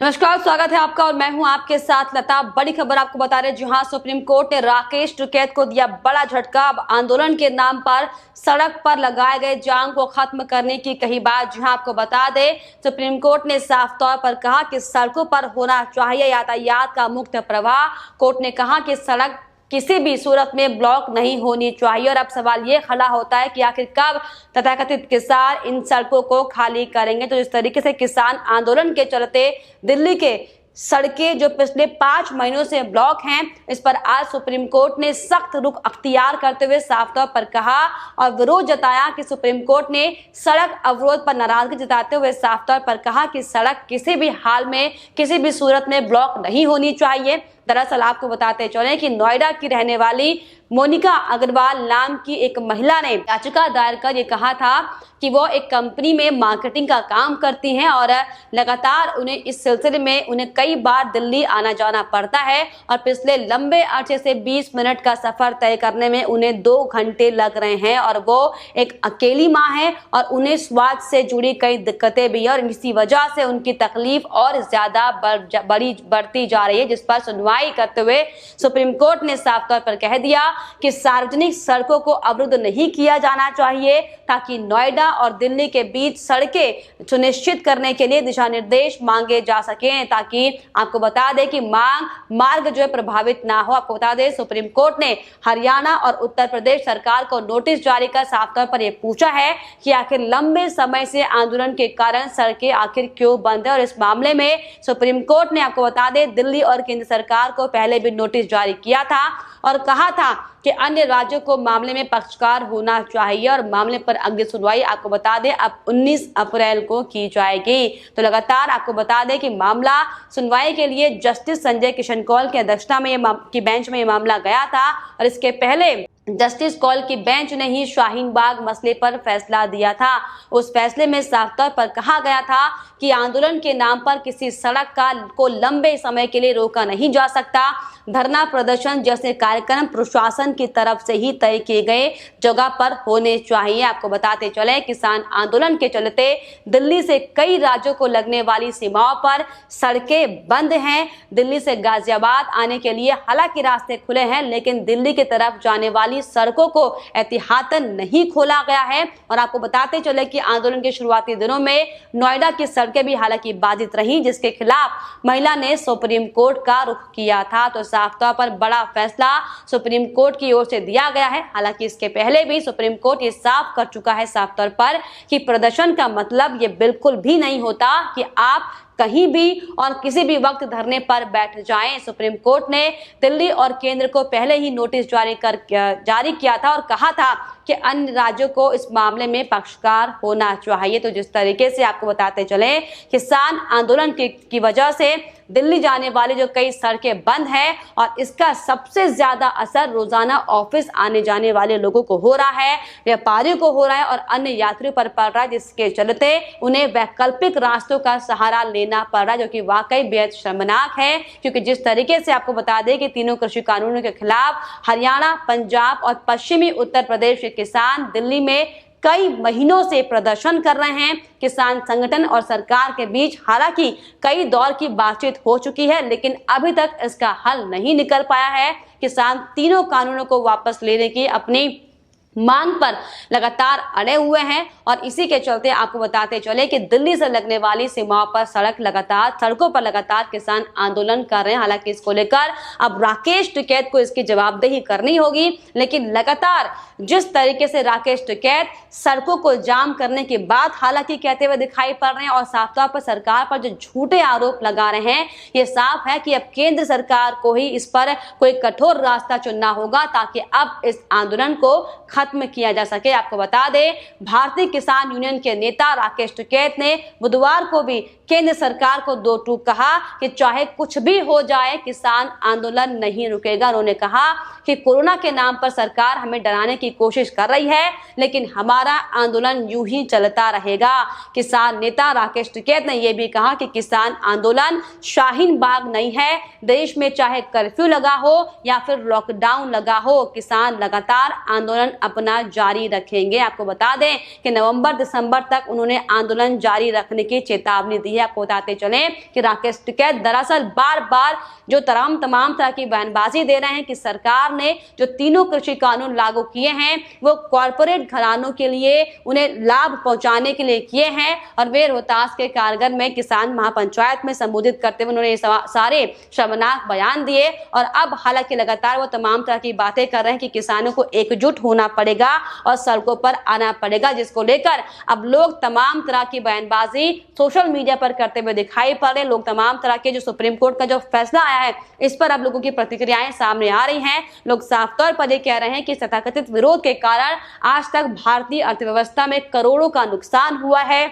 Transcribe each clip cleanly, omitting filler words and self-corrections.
नमस्कार, स्वागत है आपका और मैं हूं आपके साथ लता। बड़ी खबर आपको बता रहे, जहां सुप्रीम कोर्ट ने राकेश टिकैत को दिया बड़ा झटका। अब आंदोलन के नाम पर सड़क पर लगाए गए जाम को खत्म करने की कही बात। जहां आपको बता दें, सुप्रीम कोर्ट ने साफ तौर पर कहा कि सड़कों पर होना चाहिए यातायात का मुक्त प्रवाह। कोर्ट ने कहा कि सड़क किसी भी सूरत में ब्लॉक नहीं होनी चाहिए। और अब सवाल ये खड़ा होता है कि आखिर कब तथाकथित किसान इन सड़कों को खाली करेंगे। तो जिस तरीके से किसान आंदोलन के चलते दिल्ली के सड़कें जो पिछले 5 महीनों से ब्लॉक हैं, इस पर आज सुप्रीम कोर्ट ने सख्त रुख अख्तियार करते हुए साफ तौर पर कहा और विरोध जताया कि सुप्रीम कोर्ट ने सड़क अवरोध पर नाराजगी जताते हुए साफ तौर पर कहा कि सड़क किसी भी हाल में किसी भी सूरत में ब्लॉक नहीं होनी चाहिए। दरअसल आपको बताते चले कि नोएडा की रहने वाली मोनिका अग्रवाल नाम की एक महिला ने याचिका दायर कर ये कहा था कि वो एक कंपनी में मार्केटिंग का काम करती हैं और लगातार उन्हें इस सिलसिले में उन्हें कई बार दिल्ली आना जाना पड़ता है और पिछले लंबे अरसे से 20 मिनट का सफर तय करने में उन्हें 2 घंटे लग रहे हैं। और वो एक अकेली माँ है और उन्हें स्वास्थ्य से जुड़ी कई दिक्कतें भी है और इसी वजह से उनकी तकलीफ और ज्यादा बढ़ती जा रही है, जिस पर सुनवाई करते हुए सुप्रीम कोर्ट ने साफ तौर पर कह दिया कि सार्वजनिक सड़कों को अवरुद्ध नहीं किया जाना चाहिए ताकि नोएडा और दिल्ली के बीच सड़कें सुनिश्चित करने के लिए दिशा निर्देश मांगे जा सकें, ताकि आपको बता दें कि मार्ग जो है प्रभावित ना हो। आपको बता दें, सुप्रीम कोर्ट ने हरियाणा और उत्तर प्रदेश सरकार को नोटिस जारी कर साफ तौर पर यह पूछा है कि आखिर लंबे समय से आंदोलन के कारण सड़कें आखिर क्यों बंद है। और इस मामले में सुप्रीम कोर्ट ने आपको बता दें दिल्ली और केंद्र सरकार को पहले भी नोटिस जारी किया था और कहा था कि अन्य राज्यों को मामले में पक्षकार होना चाहिए और मामले पर अगली सुनवाई आपको बता दें अब 19 अप्रैल को की जाएगी। तो लगातार आपको बता दें कि मामला सुनवाई के लिए जस्टिस संजय किशन कौल की अध्यक्षता में की बेंच में ये मामला गया था और इसके पहले जस्टिस कौल की बेंच ने ही शाहीन बाग मसले पर फैसला दिया था। उस फैसले में साफ तौर पर कहा गया था कि आंदोलन के नाम पर किसी सड़क को लंबे समय के लिए रोका नहीं जा सकता। धरना प्रदर्शन जैसे कार्यक्रम प्रशासन की तरफ से ही तय किए गए जगह पर होने चाहिए। आपको बताते चले, किसान आंदोलन के चलते दिल्ली से कई राज्यों को लगने वाली सीमाओं पर सड़कें बंद हैं। दिल्ली से गाजियाबाद आने के लिए हालांकि रास्ते खुले हैं, लेकिन दिल्ली की तरफ जाने वाली सड़कों को एहतियातन नहीं खोला गया है। और आपको बताते चले कि आंदोलन के शुरुआती दिनों में नोएडा की सड़कें भी हालांकि बाधित रही, जिसके खिलाफ महिला ने सुप्रीम कोर्ट का रुख किया था। तो साफ तौर पर बड़ा फैसला सुप्रीम कोर्ट की ओर से दिया गया है। हालांकि इसके पहले भी सुप्रीम कोर्ट ये साफ कर चुका है साफ तौर पर कि प्रदर्शन का मतलब ये बिल्कुल भी नहीं होता कि आप कहीं भी और किसी भी वक्त धरने पर बैठ जाएं। सुप्रीम कोर्ट ने दिल्ली और केंद्र को पहले ही नोटिस जारी किया था और कहा था कि अन्य राज्यों को इस मामले में पक्षकार होना चाहिए। तो जिस तरीके से आपको बताते चले, किसान आंदोलन की वजह से दिल्ली जाने वाली जो कई सड़कें बंद हैं और इसका सबसे ज्यादा असर रोजाना ऑफिस आने जाने वाले लोगों को हो रहा है, व्यापारियों को हो रहा है और अन्य यात्रियों पर पड़ रहा है, जिसके चलते उन्हें वैकल्पिक रास्तों का सहारा लेना पड़ रहा है, जो कि वाकई बेहद शर्मनाक है। क्योंकि जिस तरीके से आपको बता दें कि तीनों कृषि कानूनों के खिलाफ हरियाणा, पंजाब और पश्चिमी उत्तर प्रदेश के किसान दिल्ली में कई महीनों से प्रदर्शन कर रहे हैं। किसान संगठन और सरकार के बीच हालांकि कई दौर की बातचीत हो चुकी है, लेकिन अभी तक इसका हल नहीं निकल पाया है। किसान तीनों कानूनों को वापस लेने की अपनी मांग पर लगातार अड़े हुए हैं और इसी के चलते आपको बताते चले कि दिल्ली से लगने वाली सीमाओं पर सड़कों पर लगातार किसान आंदोलन कर रहे हैं। हालांकि इसको लेकर अब राकेश टिकैत को इसकी जवाबदेही करनी होगी, लेकिन लगातार जिस तरीके से राकेश टिकैत सड़कों को जाम करने की बात हालांकि कहते हुए दिखाई पड़ रहे हैं और साफ तौर पर सरकार पर जो झूठे आरोप लगा रहे हैं, ये साफ है कि अब केंद्र सरकार को ही इस पर कोई कठोर रास्ता चुनना होगा ताकि अब इस आंदोलन को खत्म किया जा सके। आपको बता दें, भारतीय किसान यूनियन के नेता राकेश टिकैत ने बुधवार को भी केंद्र सरकार को 2 टूक कहा कि चाहे कुछ भी हो जाए किसान आंदोलन नहीं रुकेगा। उन्होंने कहा कि कोरोना के नाम पर सरकार हमें डराने की कोशिश कर रही है, लेकिन हमारा आंदोलन यूं ही चलता रहेगा। किसान नेता राकेश टिकैत ने यह भी कहा कि किसान आंदोलन शाहीन बाग नहीं है। देश में चाहे कर्फ्यू लगा हो या फिर लॉकडाउन लगा हो, किसान लगातार आंदोलन अपना जारी रखेंगे। आपको बता दें कि नवंबर दिसंबर तक उन्होंने आंदोलन जारी रखने की चेतावनी दी है। आपको बताते चले कि राकेश टिकैत दरअसल बार बार जो तमाम तरह की बयानबाजी दे रहे हैं कि सरकार ने जो तीनों कृषि कानून लागू किए हैं वो कॉर्पोरेट घरानों के लिए उन्हें लाभ पहुंचाने के लिए किए हैं। और वे रोहतास के कारगर में किसान महापंचायत में संबोधित करते हुए उन्होंने सारे शर्मनाक बयान दिए। और अब हालांकि लगातार वो तमाम तरह की बातें कर रहे हैं कि किसानों को एकजुट होना पड़ेगा और सड़कों पर आना पड़ेगा, जिसको लेकर अब लोग तमाम तरह की बयानबाजी सोशल मीडिया पर करते हुए दिखाई पड़ रहे हैं। लोग तमाम तरह के जो सुप्रीम कोर्ट का जो फैसला आया है इस पर अब लोगों की प्रतिक्रियाएं सामने आ रही हैं। लोग साफ तौर पर ये कह रहे हैं कि तथाकथित विरोध के कारण आज तक भारतीय अर्थव्यवस्था में करोड़ों का नुकसान हुआ है।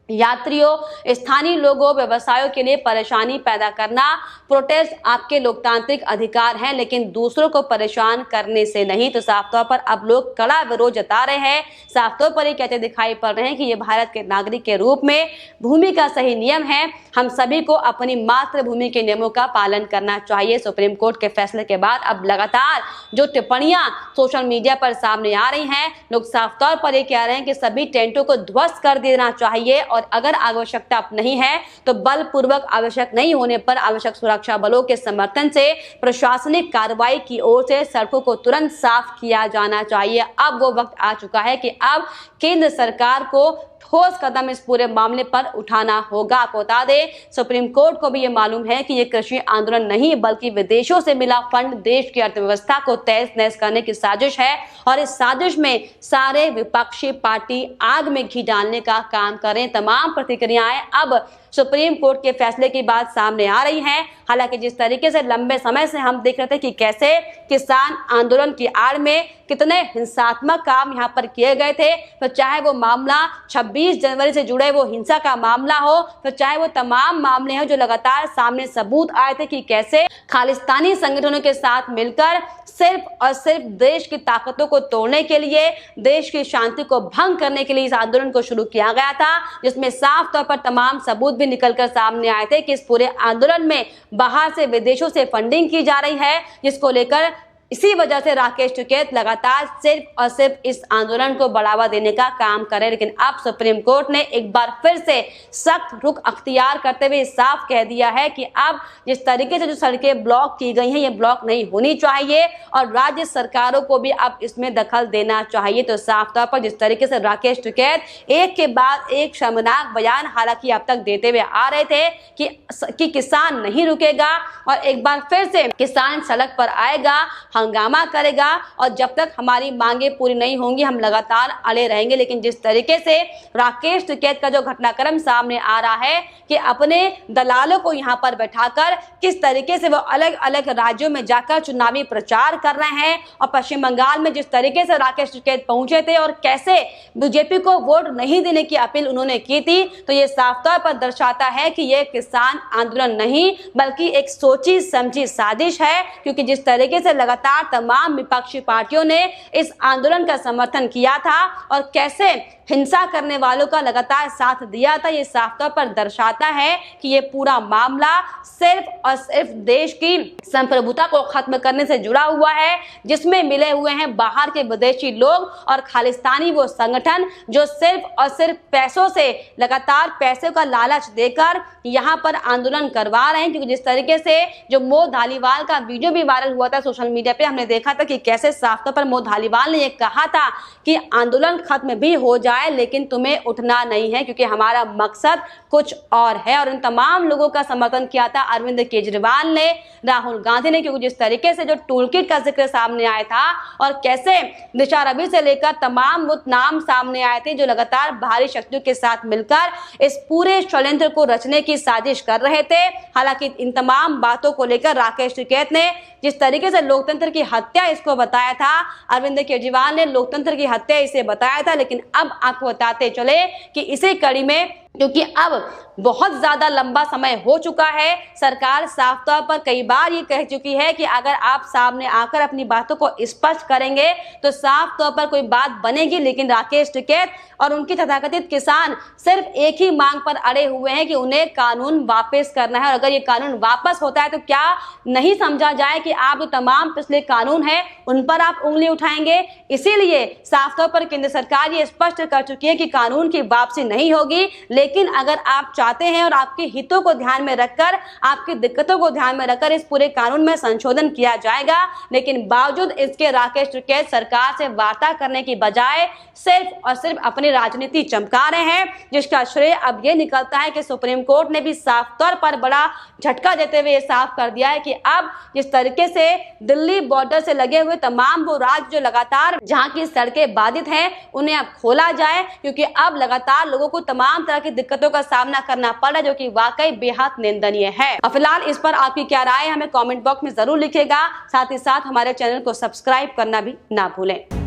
यात्रियों, स्थानीय लोगों, व्यवसायों के लिए परेशानी पैदा करना, प्रोटेस्ट आपके लोकतांत्रिक अधिकार हैं, लेकिन दूसरों को परेशान करने से नहीं। तो साफ तौर पर अब लोग कड़ा विरोध जता रहे हैं। साफ तौर पर ये कहते दिखाई पड़ रहे हैं कि ये भारत के नागरिक के रूप में भूमि का सही नियम है। हम सभी को अपनी मातृभूमि के नियमों का पालन करना चाहिए। सुप्रीम कोर्ट के फैसले के बाद अब लगातार जो टिप्पणियां सोशल मीडिया पर सामने आ रही हैं, लोग साफ तौर पर ये कह रहे हैं कि सभी टेंटों को ध्वस्त कर देना चाहिए और अगर आवश्यकता नहीं है तो बलपूर्वक, आवश्यक नहीं होने पर आवश्यक सुरक्षा बलों के समर्थन से प्रशासनिक कार्रवाई की ओर से सड़कों को तुरंत साफ किया जाना चाहिए। अब वो वक्त आ चुका है कि अब केंद्र सरकार को ठोस कदम इस पूरे मामले पर उठाना होगा। आपको बता दें सुप्रीम कोर्ट को भी ये मालूम है कि ये कृषि आंदोलन नहीं बल्कि विदेशों से मिला फंड देश की अर्थव्यवस्था को तहस नहस करने की साजिश है और इस साजिश में सारे विपक्षी पार्टी आग में घी डालने का काम करें। तमाम प्रतिक्रियाएं अब सुप्रीम कोर्ट के फैसले की बात सामने आ रही हैं। हालांकि जिस तरीके से लंबे समय से हम देख रहे थे कि कैसे किसान आंदोलन की आड़ में कितने हिंसात्मक काम यहाँ पर किए गए थे, तो चाहे वो मामला 26 जनवरी से जुड़े वो हिंसा का मामला हो, तो चाहे वो तमाम मामले हो जो लगातार सामने सबूत आए थे कि कैसे खालिस्तानी संगठनों के साथ मिलकर सिर्फ और सिर्फ देश की ताकतों को तोड़ने के लिए, देश की शांति को भंग करने के लिए इस आंदोलन को शुरू किया गया था, जिसमें साफ तौर पर तमाम सबूत भी निकलकर सामने आए थे कि इस पूरे आंदोलन में बाहर से, विदेशों से फंडिंग की जा रही है, जिसको लेकर इसी वजह से राकेश टिकैत लगातार सिर्फ और सिर्फ इस आंदोलन को बढ़ावा देने का काम करे। लेकिन अब सुप्रीम कोर्ट ने एक बार फिर से सख्त रुख अख्तियार करते हुए साफ कह दिया है कि अब जिस तरीके से जो सड़कें ब्लॉक की गई हैं ये ब्लॉक नहीं होनी चाहिए और राज्य सरकारों को भी अब इसमें दखल देना चाहिए। तो साफ तौर पर जिस तरीके से राकेश टिकैत एक के बाद एक शर्मनाक बयान हालांकि अब तक देते हुए आ रहे थे कि किसान नहीं रुकेगा और एक बार फिर से किसान सड़क पर आएगा, हंगामा करेगा और जब तक हमारी मांगे पूरी नहीं होंगी हम लगातार अड़े रहेंगे। लेकिन जिस तरीके से राकेश टिकैत का जो घटनाक्रम सामने आ रहा है कि अपने दलालों को यहाँ पर बैठाकर किस तरीके से वो अलग अलग राज्यों में जाकर चुनावी प्रचार कर रहे हैं और पश्चिम बंगाल में जिस तरीके से राकेश टिकैत पहुंचे थे और कैसे बीजेपी को वोट नहीं देने की अपील उन्होंने की थी, तो ये साफ तौर पर दर्शाता है कि ये किसान आंदोलन नहीं बल्कि एक सोची समझी साजिश है। क्योंकि जिस तरीके से लगातार तमाम विपक्षी पार्टियों ने इस आंदोलन का समर्थन किया था और कैसे हिंसा करने वालों का लगातार साथ दिया था, ये साफ तौर पर दर्शाता है कि ये पूरा मामला सिर्फ और सिर्फ देश की संप्रभुता को खत्म करने से जुड़ा हुआ है, जिसमें मिले हुए हैं बाहर के विदेशी लोग और खालिस्तानी वो संगठन जो सिर्फ और सिर्फ पैसों से लगातार पैसे का लालच देकर यहाँ पर आंदोलन करवा रहे हैं। क्योंकि जिस तरीके से जो मोह धालीवाल का वीडियो भी वायरल हुआ था सोशल मीडिया पे, हमने देखा था कि कैसे साफ तौर पर मोह धालीवाल ने ये कहा था कि आंदोलन खत्म भी हो जाए लेकिन तुम्हें उठना नहीं है क्योंकि हमारा मकसद कुछ और है। और इन तमाम लोगों का समर्थन किया था अरविंद केजरीवाल ने, राहुल गांधी ने, क्योंकि जिस तरीके से जो टूल किट का जिक्र सामने आया था और कैसे दिशा रवि से लेकर तमाम वो नाम सामने आए थे जो लगातार बाहरी शक्तियों के साथ मिलकर इस पूरे षड्यंत्र को रचने की साजिश कर रहे थे। हालांकि इन तमाम बातों को लेकर राकेश टिकैत ने जिस तरीके से लोकतंत्र की हत्या इसको बताया था, अरविंद केजरीवाल ने लोकतंत्र की हत्या इसे बताया था। लेकिन अब आपको बताते चले कि इसी कड़ी में क्योंकि अब बहुत ज्यादा लंबा समय हो चुका है। सरकार साफ तौर पर कई बार ये कह चुकी है कि अगर आप सामने आकर अपनी बातों को स्पष्ट करेंगे तो साफ तौर पर कोई बात बनेगी। लेकिन राकेश टिकैत और उनके तथाकथित किसान सिर्फ एक ही मांग पर अड़े हुए हैं कि उन्हें कानून वापस करना है। और अगर ये कानून वापस होता है तो क्या नहीं समझा जाए कि आप जो तमाम पिछले कानून है उन पर आप उंगली उठाएंगे। इसीलिए साफ तौर पर केंद्र सरकार ये स्पष्ट कर चुकी है कि कानून की वापसी नहीं होगी। लेकिन अगर आप चाहते हैं और आपके हितों को ध्यान में रखकर, आपकी दिक्कतों को ध्यान में रखकर इस पूरे कानून में संशोधन किया जाएगा। लेकिन बावजूद इसके राकेश टिकैत सरकार से वार्ता करने की बजाय सिर्फ और सिर्फ अपनी राजनीति चमका रहे हैं, जिसका श्रेय अब ये निकलता है कि सुप्रीम कोर्ट ने भी साफ तौर पर बड़ा झटका देते हुए साफ कर दिया है कि अब जिस तरीके से दिल्ली बॉर्डर से लगे हुए तमाम वो राज्य जो लगातार जहां की सड़कें बाधित हैं उन्हें अब खोला जाए, क्योंकि अब लगातार लोगों को तमाम तरह की दिक्कतों का सामना करना पड़ रहा है, जो कि वाकई बेहद निंदनीय है। और फिलहाल इस पर आपकी क्या राय है हमें कमेंट बॉक्स में जरूर लिखिएगा। साथ ही साथ हमारे चैनल को सब्सक्राइब करना भी ना भूलें।